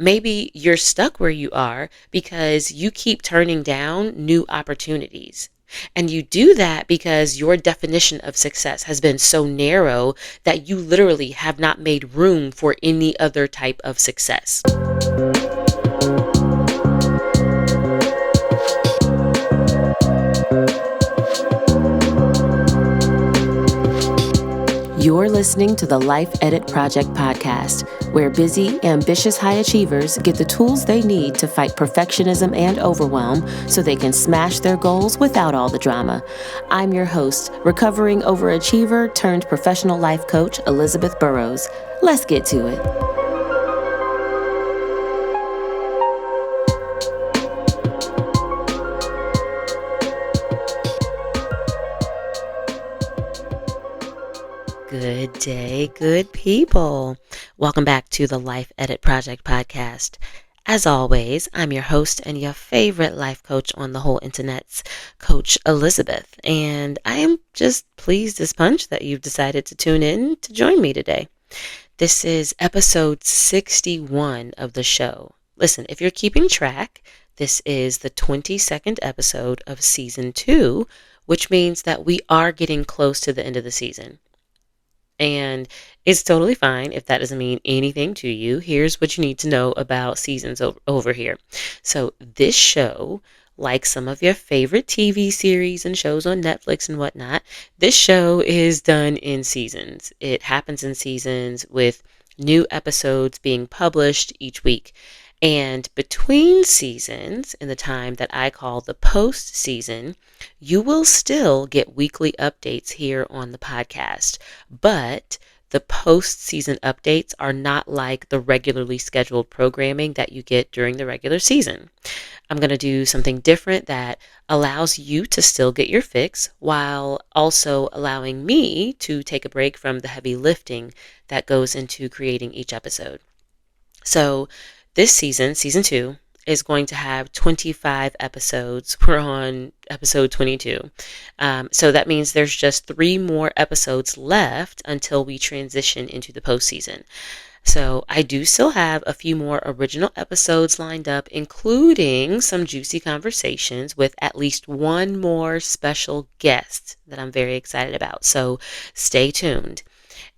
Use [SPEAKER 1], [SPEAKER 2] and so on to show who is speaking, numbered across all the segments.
[SPEAKER 1] Maybe you're stuck where you are because you keep turning down new opportunities. And you do that because your definition of success has been so narrow that you literally have not made room for any other type of success. You're listening to the Life Edit Project podcast, where busy, ambitious high achievers get the tools they need to fight perfectionism and overwhelm so they can smash their goals without all the drama. I'm your host, recovering overachiever turned professional life coach, Elizabeth Burrows. Let's get to it. Good day, good people. Welcome back to the Life Edit Project podcast. As always, I'm your host and your favorite life coach on the whole internet's Coach Elizabeth. And I am just pleased as punch that you've decided to tune in to join me today. This is episode 61 of the show. Listen, if you're keeping track, this is the 22nd episode of season 2, which means that we are getting close to the end of the season. And it's totally fine if that doesn't mean anything to you. Here's what you need to know about seasons over here. So this show, like some of your favorite TV series and shows on Netflix and whatnot, this show is done in seasons. It happens in seasons with new episodes being published each week. And between seasons, in the time that I call the post season, you will still get weekly updates here on the podcast. But the post season updates are not like the regularly scheduled programming that you get during the regular season. I'm going to do something different that allows you to still get your fix while also allowing me to take a break from the heavy lifting that goes into creating each episode. So this season, season 2, is going to have 25 episodes. We're on episode 22. So that means there's just 3 more episodes left until we transition into the postseason. So I do still have a few more original episodes lined up, including some juicy conversations with at least one more special guest that I'm very excited about. So stay tuned.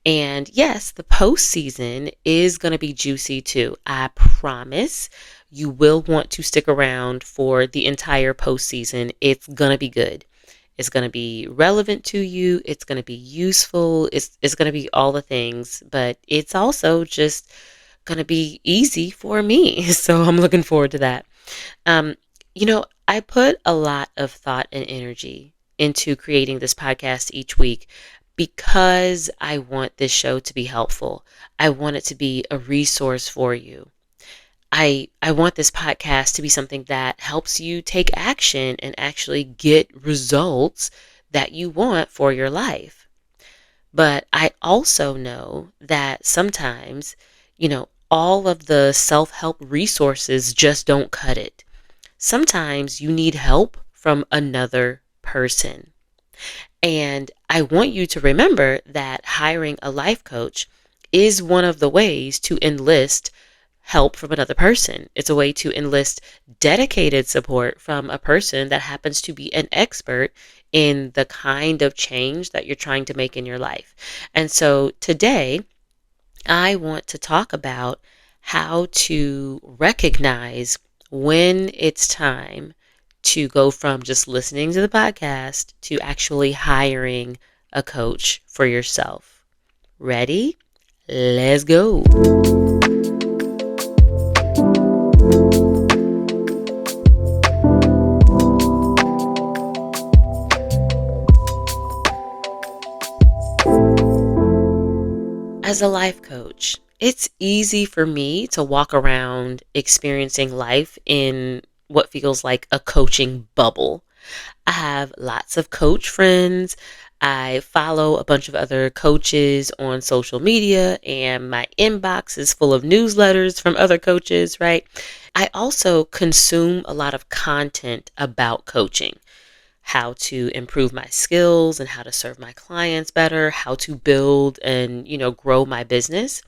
[SPEAKER 1] And yes, the postseason is going to be juicy too. I promise you will want to stick around for the entire postseason. It's going to be good. It's going to be relevant to you. It's going to be useful. It's going to be all the things, but it's also just going to be easy for me. So I'm looking forward to that. I put a lot of thought and energy into creating this podcast each week because I want this show to be helpful. I want it to be a resource for you. I want this podcast to be something that helps you take action and actually get results that you want for your life. But I also know that sometimes, all of the self-help resources just don't cut it. Sometimes you need help from another person. And I want you to remember that hiring a life coach is one of the ways to enlist help from another person. It's a way to enlist dedicated support from a person that happens to be an expert in the kind of change that you're trying to make in your life. And so today, I want to talk about how to recognize when it's time to go from just listening to the podcast to actually hiring a coach for yourself. Ready? Let's go. As a life coach, it's easy for me to walk around experiencing life in what feels like a coaching bubble. I have lots of coach friends. I follow a bunch of other coaches on social media, and my inbox is full of newsletters from other coaches, right? I also consume a lot of content about coaching, how to improve my skills and how to serve my clients better, how to build and, grow my business.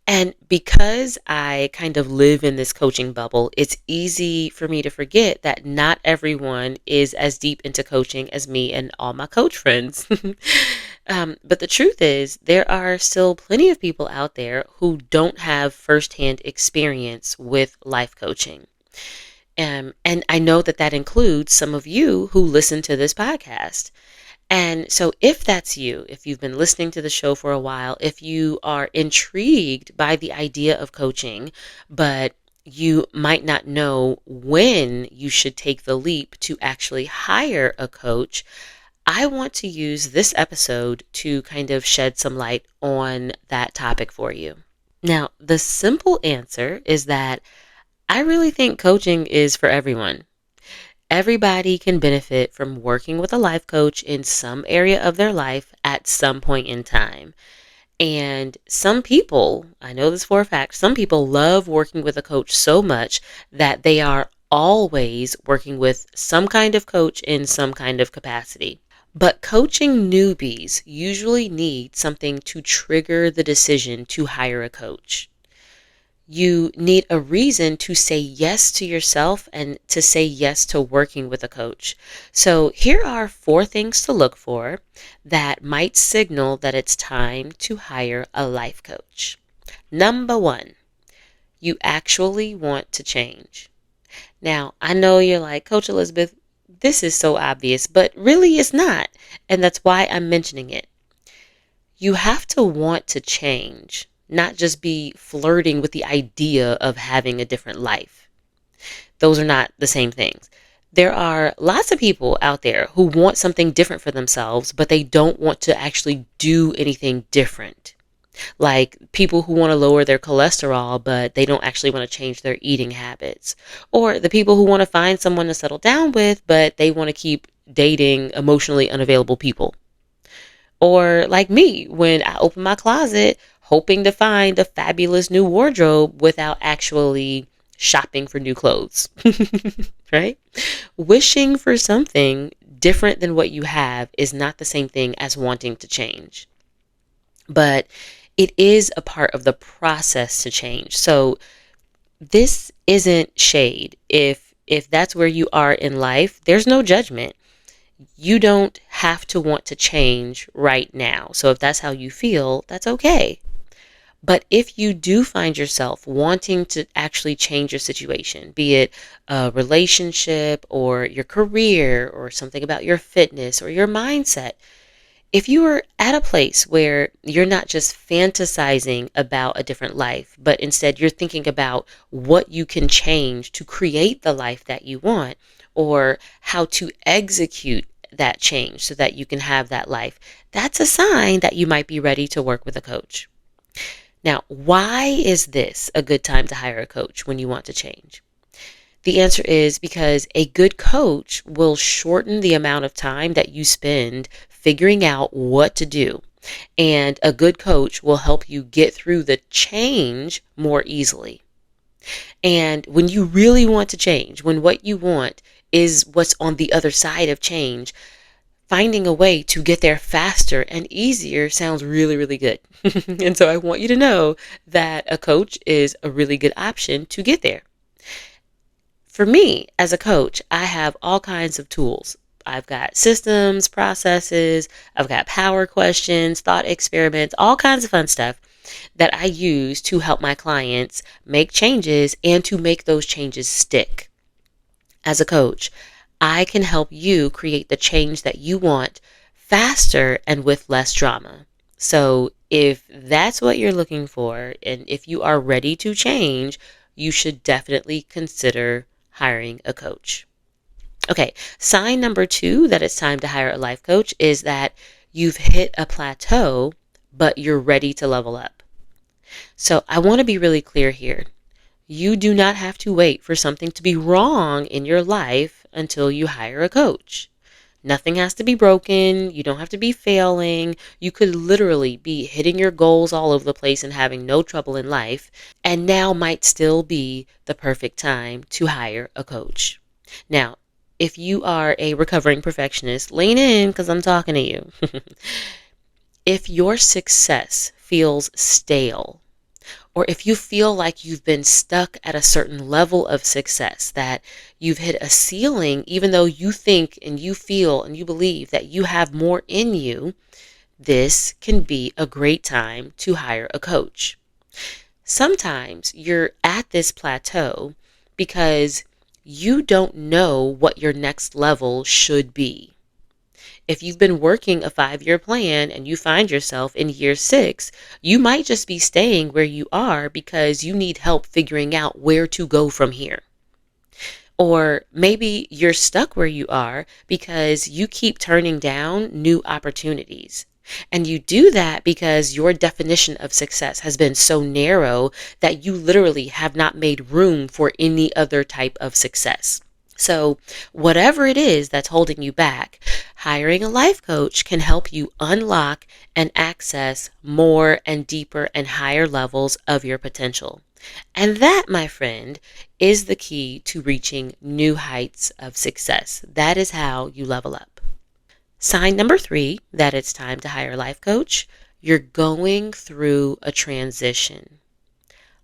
[SPEAKER 1] And because I kind of live in this coaching bubble, it's easy for me to forget that not everyone is as deep into coaching as me and all my coach friends. But the truth is, there are still plenty of people out there who don't have firsthand experience with life coaching. And I know that that includes some of you who listen to this podcast. And so, if that's you, if you've been listening to the show for a while, if you are intrigued by the idea of coaching, but you might not know when you should take the leap to actually hire a coach, I want to use this episode to kind of shed some light on that topic for you. Now, the simple answer is that I really think coaching is for everyone. Everybody can benefit from working with a life coach in some area of their life at some point in time. And some people, I know this for a fact, some people love working with a coach so much that they are always working with some kind of coach in some kind of capacity. But coaching newbies usually need something to trigger the decision to hire a coach. You need a reason to say yes to yourself and to say yes to working with a coach. So, here are 4 things to look for that might signal that it's time to hire a life coach. Number 1, you actually want to change. Now, I know you're like, Coach Elizabeth, this is so obvious, but really it's not. And that's why I'm mentioning it. You have to want to change, not just be flirting with the idea of having a different life. Those are not the same things. There are lots of people out there who want something different for themselves, but they don't want to actually do anything different. Like people who want to lower their cholesterol, but they don't actually want to change their eating habits. Or the people who want to find someone to settle down with, but they want to keep dating emotionally unavailable people. Or like me, when I open my closet hoping to find a fabulous new wardrobe without actually shopping for new clothes, right? Wishing for something different than what you have is not the same thing as wanting to change, but it is a part of the process to change. So this isn't shade. If that's where you are in life, there's no judgment. You don't have to want to change right now. So if that's how you feel, that's okay. But if you do find yourself wanting to actually change your situation, be it a relationship or your career or something about your fitness or your mindset, if you are at a place where you're not just fantasizing about a different life, but instead you're thinking about what you can change to create the life that you want or how to execute that change so that you can have that life, that's a sign that you might be ready to work with a coach. Now, why is this a good time to hire a coach when you want to change? The answer is because a good coach will shorten the amount of time that you spend figuring out what to do. And a good coach will help you get through the change more easily. And when you really want to change, when what you want is what's on the other side of change, finding a way to get there faster and easier sounds really, really good. And so I want you to know that a coach is a really good option to get there. For me, as a coach, I have all kinds of tools. I've got systems, processes, I've got power questions, thought experiments, all kinds of fun stuff that I use to help my clients make changes and to make those changes stick. As a coach, I can help you create the change that you want faster and with less drama. So if that's what you're looking for, and if you are ready to change, you should definitely consider hiring a coach. Okay, sign number 2 that it's time to hire a life coach is that you've hit a plateau, but you're ready to level up. So I want to be really clear here. You do not have to wait for something to be wrong in your life until you hire a coach. Nothing has to be broken. You don't have to be failing. You could literally be hitting your goals all over the place and having no trouble in life. And now might still be the perfect time to hire a coach. Now, if you are a recovering perfectionist, lean in because I'm talking to you. If your success feels stale, or if you feel like you've been stuck at a certain level of success, that you've hit a ceiling, even though you think and you feel and you believe that you have more in you, this can be a great time to hire a coach. Sometimes you're at this plateau because you don't know what your next level should be. If you've been working a 5-year plan and you find yourself in year 6, you might just be staying where you are because you need help figuring out where to go from here. Or maybe you're stuck where you are because you keep turning down new opportunities. And you do that because your definition of success has been so narrow that you literally have not made room for any other type of success. So, whatever it is that's holding you back, hiring a life coach can help you unlock and access more and deeper and higher levels of your potential. And that, my friend, is the key to reaching new heights of success. That is how you level up. Sign number 3 that it's time to hire a life coach. You're going through a transition.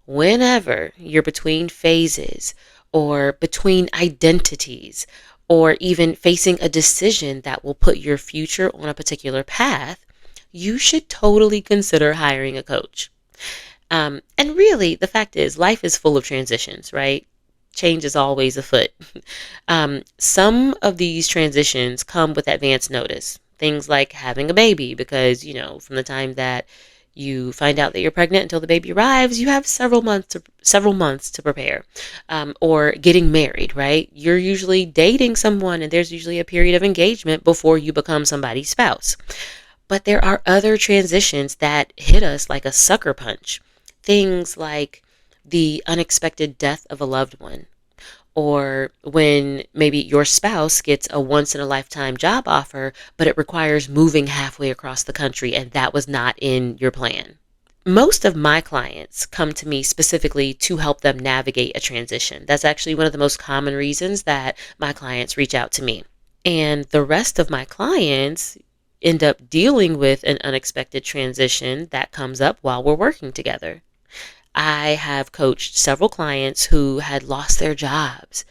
[SPEAKER 1] Whenever you're between phases or between identities or even facing a decision that will put your future on a particular path, you should totally consider hiring a coach. And really, the fact is, life is full of transitions, right? Change is always afoot. Some of these transitions come with advance notice. Things like having a baby, because, from the time that you find out that you're pregnant until the baby arrives, you have several months to prepare. Or getting married, right? You're usually dating someone, and there's usually a period of engagement before you become somebody's spouse. But there are other transitions that hit us like a sucker punch. Things like the unexpected death of a loved one, or when maybe your spouse gets a once in a lifetime job offer, but it requires moving halfway across the country, and that was not in your plan. Most of my clients come to me specifically to help them navigate a transition. That's actually one of the most common reasons that my clients reach out to me. And the rest of my clients end up dealing with an unexpected transition that comes up while we're working together. I have coached several clients who had lost their jobs.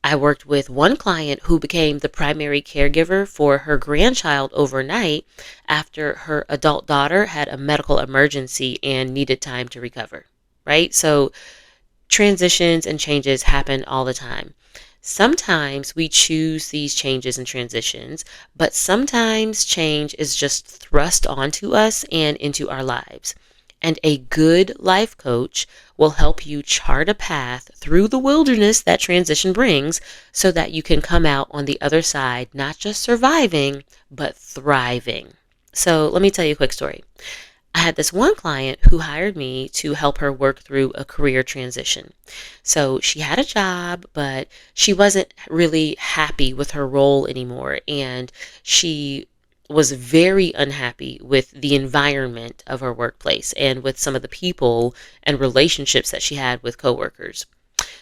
[SPEAKER 1] I worked with one client who became the primary caregiver for her grandchild overnight after her adult daughter had a medical emergency and needed time to recover, right? So transitions and changes happen all the time. Sometimes we choose these changes and transitions, but sometimes change is just thrust onto us and into our lives. And a good life coach will help you chart a path through the wilderness that transition brings so that you can come out on the other side, not just surviving, but thriving. So let me tell you a quick story. I had this one client who hired me to help her work through a career transition. So she had a job, but she wasn't really happy with her role anymore. And she was very unhappy with the environment of her workplace and with some of the people and relationships that she had with coworkers.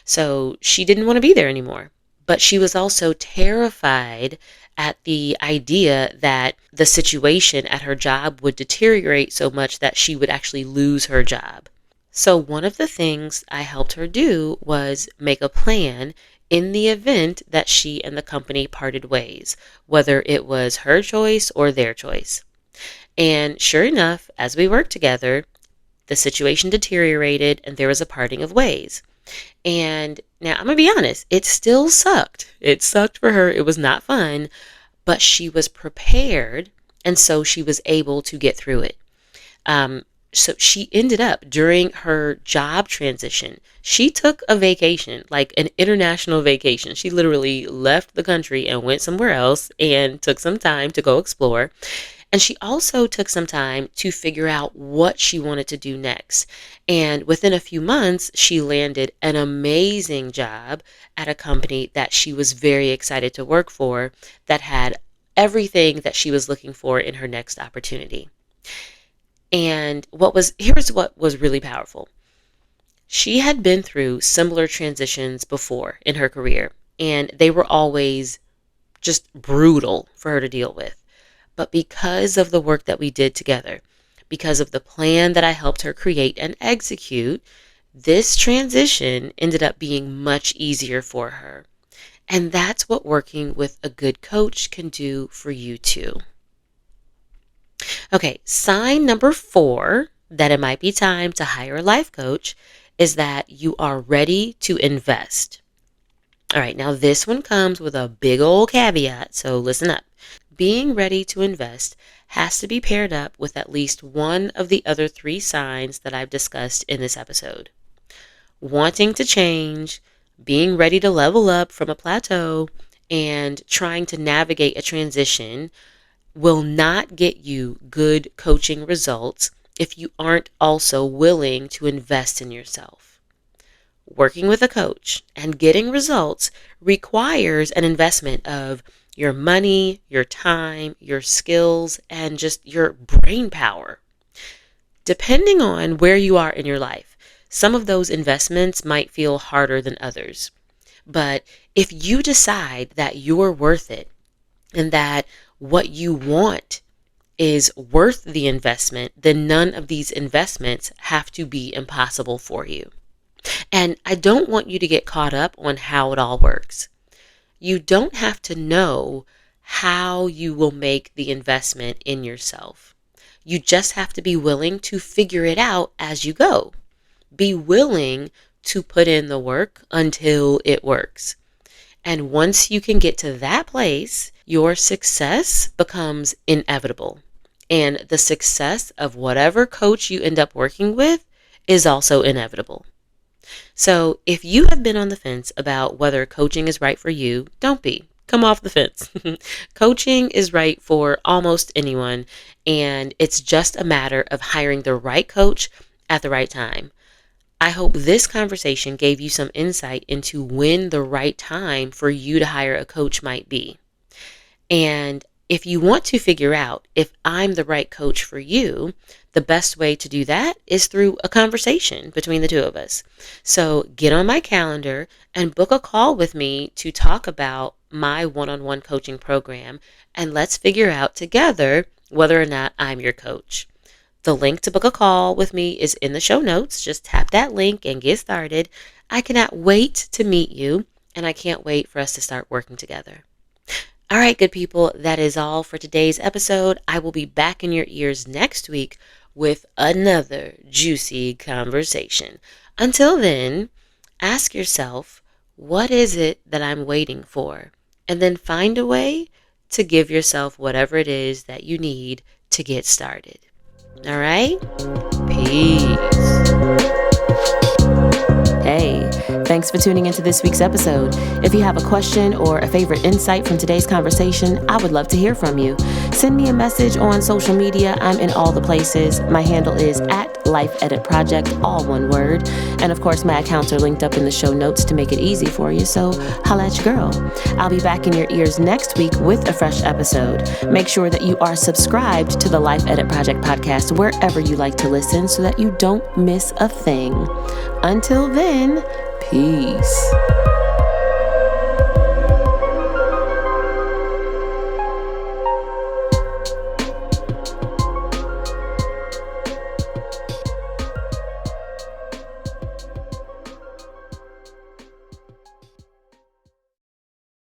[SPEAKER 1] So she didn't want to be there anymore. But she was also terrified at the idea that the situation at her job would deteriorate so much that she would actually lose her job. So one of the things I helped her do was make a plan in the event that she and the company parted ways, whether it was her choice or their choice. And sure enough, as we worked together, the situation deteriorated and there was a parting of ways. And now I'm going to be honest, it still sucked. It sucked for her. It was not fun, but she was prepared. And so she was able to get through it. So she ended up during her job transition, she took a vacation, like an international vacation. She literally left the country and went somewhere else and took some time to go explore. And she also took some time to figure out what she wanted to do next. And within a few months, she landed an amazing job at a company that she was very excited to work for, that had everything that she was looking for in her next opportunity. And here's what was really powerful. She had been through similar transitions before in her career, and they were always just brutal for her to deal with. But because of the work that we did together, because of the plan that I helped her create and execute, this transition ended up being much easier for her. And that's what working with a good coach can do for you too. Okay, sign number 4 that it might be time to hire a life coach is that you are ready to invest. All right, now this one comes with a big old caveat, so listen up. Being ready to invest has to be paired up with at least one of the other 3 signs that I've discussed in this episode. Wanting to change, being ready to level up from a plateau, and trying to navigate a transition will not get you good coaching results if you aren't also willing to invest in yourself. Working with a coach and getting results requires an investment of your money, your time, your skills, and just your brain power. Depending on where you are in your life, some of those investments might feel harder than others. But if you decide that you're worth it and that what you want is worth the investment, then none of these investments have to be impossible for you. And I don't want you to get caught up on how it all works. You don't have to know how you will make the investment in yourself. You just have to be willing to figure it out as you go. Be willing to put in the work until it works. And once you can get to that place, your success becomes inevitable. And the success of whatever coach you end up working with is also inevitable. So if you have been on the fence about whether coaching is right for you, don't be. Come off the fence. Coaching is right for almost anyone, and it's just a matter of hiring the right coach at the right time. I hope this conversation gave you some insight into when the right time for you to hire a coach might be. And if you want to figure out if I'm the right coach for you, the best way to do that is through a conversation between the two of us. So get on my calendar and book a call with me to talk about my one-on-one coaching program, and let's figure out together whether or not I'm your coach. The link to book a call with me is in the show notes. Just tap that link and get started. I cannot wait to meet you, and I can't wait for us to start working together. All right, good people, that is all for today's episode. I will be back in your ears next week with another juicy conversation. Until then, ask yourself, what is it that I'm waiting for? And then find a way to give yourself whatever it is that you need to get started. All right? Peace. Hey, thanks for tuning into this week's episode. If you have a question or a favorite insight from today's conversation, I would love to hear from you. Send me a message on social media. I'm in all the places. My handle is @LifeEditProject, all one word. And of course, my accounts are linked up in the show notes to make it easy for you. So holla at your girl. I'll be back in your ears next week with a fresh episode. Make sure that you are subscribed to the Life Edit Project podcast wherever you like to listen so that you don't miss a thing. Until then, peace.